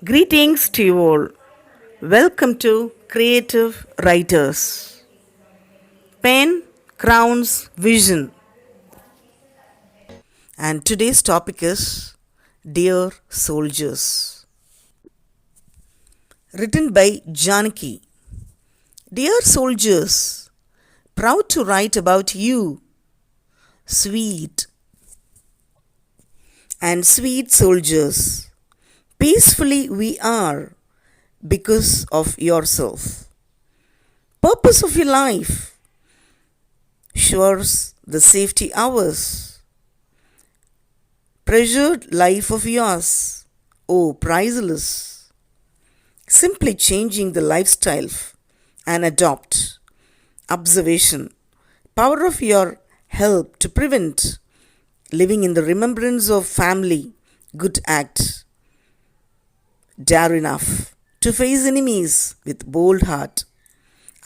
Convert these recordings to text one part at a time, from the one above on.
Greetings to you all. Welcome to Creative Writers. Pen crowns vision. And today's topic is Dear Soldiers. Written by Janaki. Dear soldiers, proud to write about you, sweet and sweet soldiers. Peacefully we are because of yourself. Purpose of your life assures the safety ours. Treasured life of yours, oh priceless. Simply changing the lifestyle and adopt observation. Power of your help to prevent living in the remembrance of family, good act. Dare enough to face enemies with bold heart.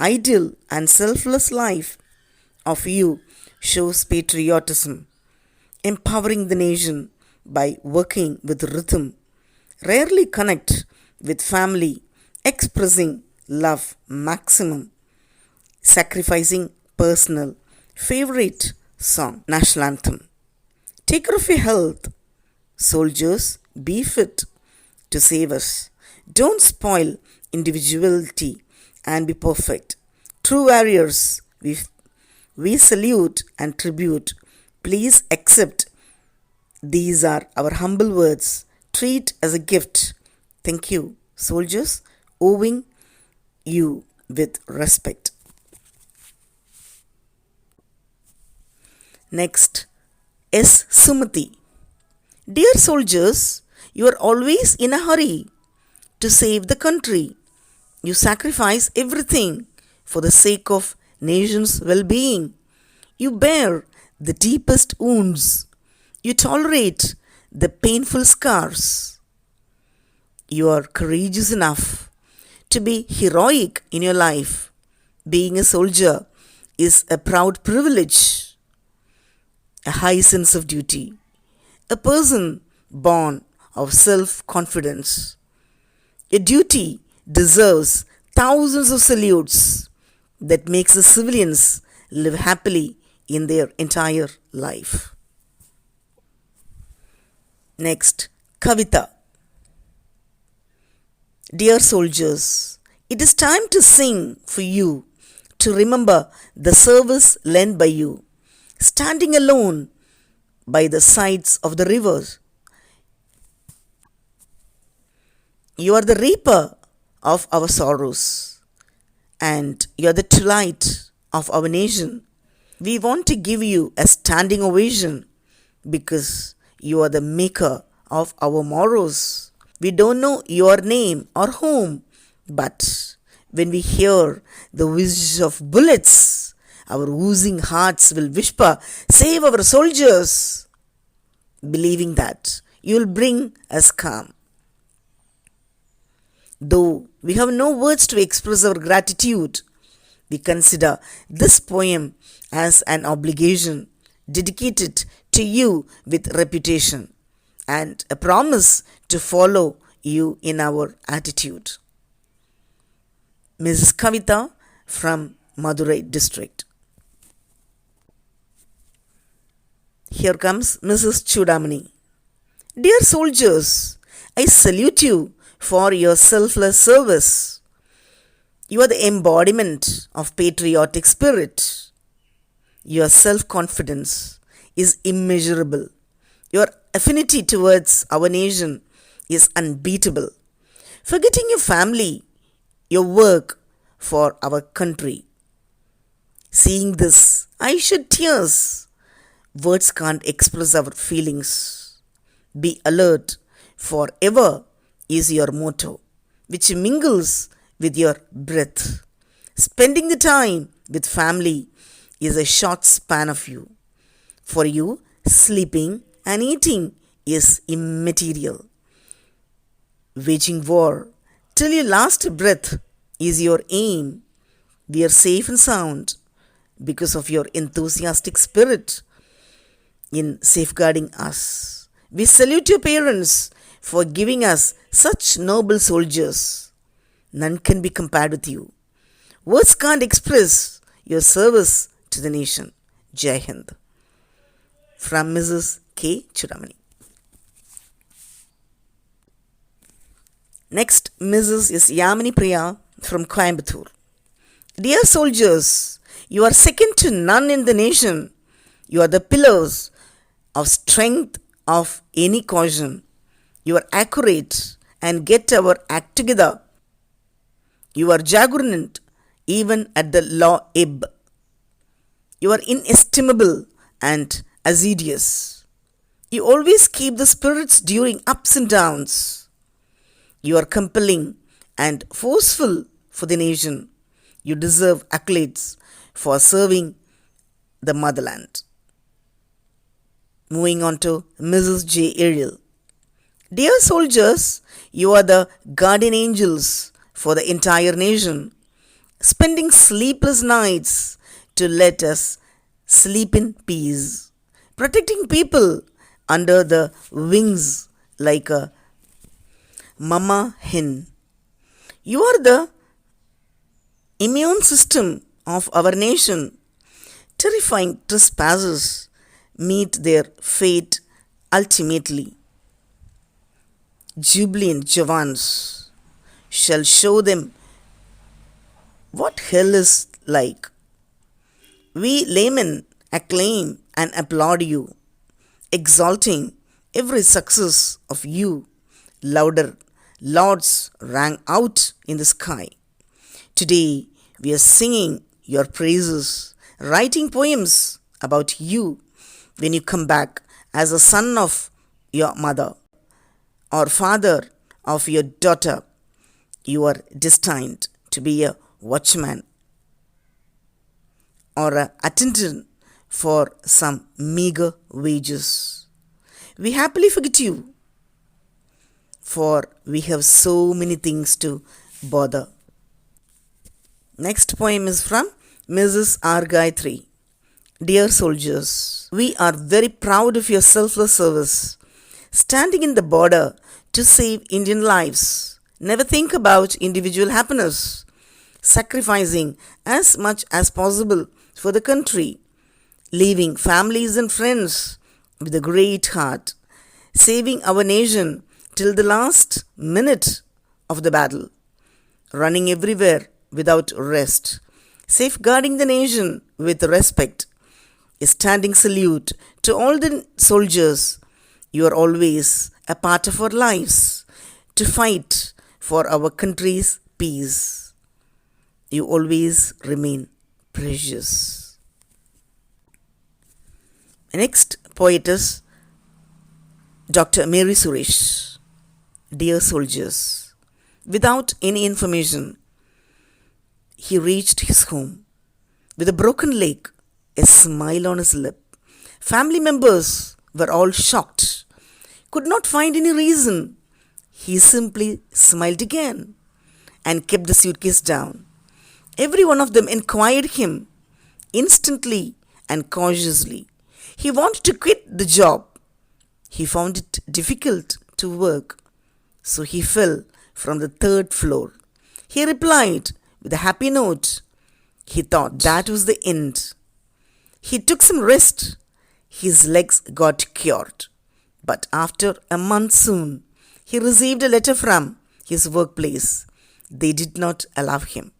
Ideal and selfless life of you shows patriotism, empowering the nation by working with rhythm. Rarely connect with family, expressing love maximum, sacrificing personal favorite song, national anthem. Take care of your health, soldiers, be fit to save us. Don't spoil individuality and be perfect. True warriors, we salute and tribute. Please accept these are our humble words. Treat as a gift. Thank you, soldiers, owing you with respect. Next, S. Sumati. Dear soldiers, you are always in a hurry to save the country. You sacrifice everything for the sake of nation's well-being. You bear the deepest wounds. You tolerate the painful scars. You are courageous enough to be heroic in your life. Being a soldier is a proud privilege, a high sense of duty, a person born of self-confidence. Your duty deserves thousands of salutes that makes the civilians live happily in their entire life. Next, Kavita. Dear soldiers, it is time to sing for you, to remember the service lent by you, standing alone by the sides of the rivers. You are the reaper of our sorrows, and you are the delight of our nation. We want to give you a standing ovation because you are the maker of our morrows. We don't know your name or home, but when we hear the whiz of bullets, our oozing hearts will whisper, "Save our soldiers," believing that you will bring us calm. Though we have no words to express our gratitude, we consider this poem as an obligation dedicated to you with reputation and a promise to follow you in our attitude. Mrs. Kavita from Madurai district. Here comes Mrs. Chudamani. Dear soldiers, I salute you for your selfless service. You are the embodiment of patriotic spirit. Your self-confidence is immeasurable. Your affinity towards our nation is unbeatable. Forgetting your family, your work for our country. Seeing this, I shed tears. Words can't express our feelings. Be alert, forever is your motto, which mingles with your breath. Spending the time with family is a short span of you. For you, sleeping and eating is immaterial. Waging war till your last breath is your aim. We are safe and sound because of your enthusiastic spirit in safeguarding us. We salute your parents for giving us such noble soldiers. None can be compared with you. Words can't express your service to the nation. Jai Hind. From Mrs. K. Churamani. Next, Mrs. is Yamini Priya from Coimbatore. Dear soldiers, you are second to none in the nation. You are the pillars of strength of any caution. You are accurate and get our act together. You are juggernaut even at the law ebb. You are inestimable and assiduous. You always keep the spirits during ups and downs. You are compelling and forceful for the nation. You deserve accolades for serving the motherland. Moving on to Mrs. J. Ariel. Dear soldiers, you are the guardian angels for the entire nation, spending sleepless nights to let us sleep in peace, protecting people under the wings like a mama hen. You are the immune system of our nation. Terrifying trespassers meet their fate ultimately. Jubilant Javans shall show them what hell is like. We laymen acclaim and applaud you, exalting every success of you. Louder lauds rang out in the sky. Today we are singing your praises, writing poems about you when you come back as a son of your mother or father of your daughter. You are destined to be a watchman or an attendant for some meager wages. We happily forget you, for we have so many things to bother. Next poem is from Mrs. R. Gayatri. Dear soldiers, we are very proud of your selfless service, standing in the border to save Indian lives. Never think about individual happiness, sacrificing as much as possible for the country, leaving families and friends with a great heart, saving our nation till the last minute of the battle, running everywhere without rest, safeguarding the nation with respect. A standing salute to all the soldiers. You are always a part of our lives to fight for our country's peace. You always remain precious. Next poet is Dr. Mary Suresh. Dear soldiers, without any information, he reached his home with a broken leg, a smile on his lip. Family members were all shocked, could not find any reason. He simply smiled again and kept the suitcase down. Every one of them inquired him instantly and cautiously. He wanted to quit the job. He found it difficult to work, so he fell from the third floor. He replied with a happy note. He thought that was the end. He took some rest. His legs got cured. But after a monsoon, he received a letter from his workplace. They did not allow him.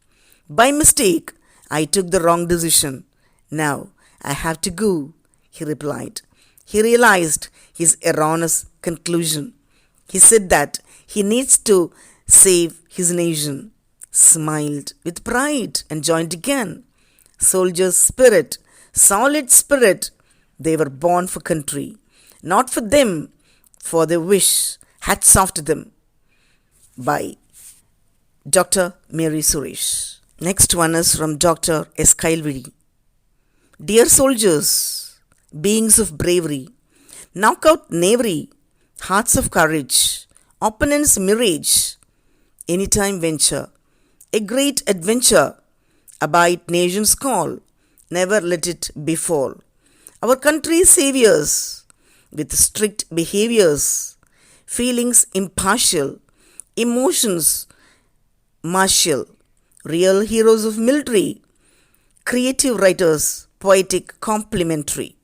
By mistake, I took the wrong decision. Now I have to go, he replied. He realized his erroneous conclusion. He said that he needs to save his nation, smiled with pride and joined again. Soldier's spirit, solid spirit. They were born for country, not for them, for their wish. Hats off to them. By Dr. Mary Suresh. Next one is from Dr. S. Kailvidi. Dear soldiers, beings of bravery, knockout knavery, hearts of courage, opponent's mirage, anytime venture, a great adventure, abide nation's call, never let it befall. Our country's saviors, with strict behaviors, feelings impartial, emotions martial, real heroes of military, creative writers, poetic complimentary.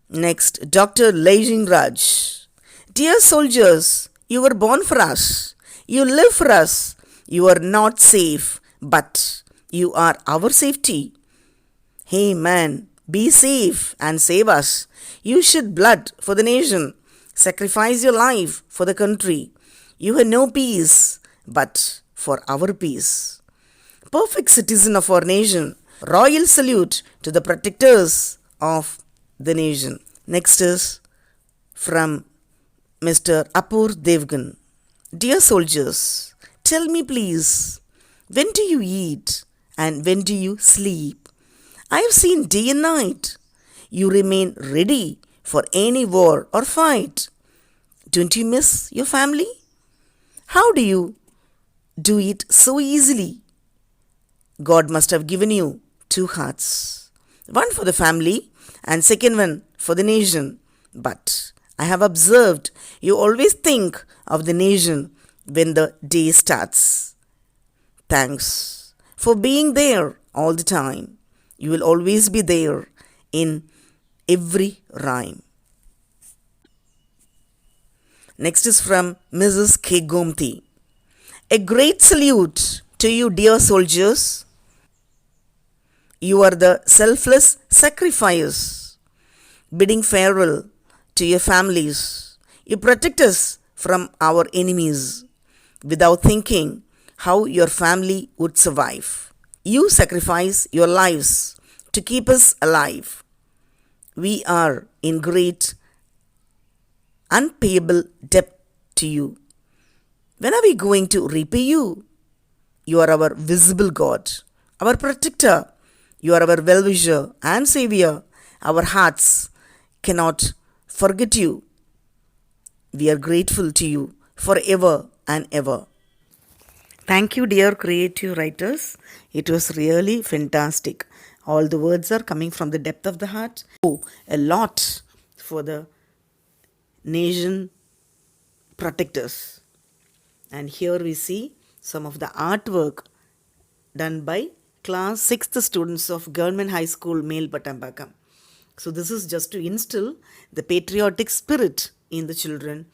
Next, Dr. Lejing Raj. Dear soldiers, you were born for us. You live for us. You are not safe, but you are our safety. Hey man, be safe and save us. You shed blood for the nation. Sacrifice your life for the country. You have no peace, but for our peace. Perfect citizen of our nation. Royal salute to the protectors of the nation. Next is from Mr. Apur Devgan. Dear soldiers, tell me please, when do you eat and when do you sleep? I have seen day and night. You remain ready for any war or fight. Don't you miss your family? How do you do it so easily? God must have given you two hearts, one for the family and second one for the nation. But I have observed you always think of the nation when the day starts. Thanks for being there all the time. You will always be there in every rhyme. Next is from Mrs. K. Gomti. A great salute to you, dear soldiers. You are the selfless sacrifice, bidding farewell to your families. You protect us from our enemies without thinking how your family would survive. You sacrifice your lives to keep us alive. We are in great unpayable debt to you. When are we going to repay you? You are our visible God, our protector. You are our well-wisher and savior. Our hearts cannot forget you. We are grateful to you forever and ever. Thank you, dear creative writers. It was really fantastic. All the words are coming from the depth of the heart. Oh, a lot for the nation protectors. And here we see some of the artwork done by class 6th students of Government High School, Melpatambakam. So this is just to instill the patriotic spirit in the children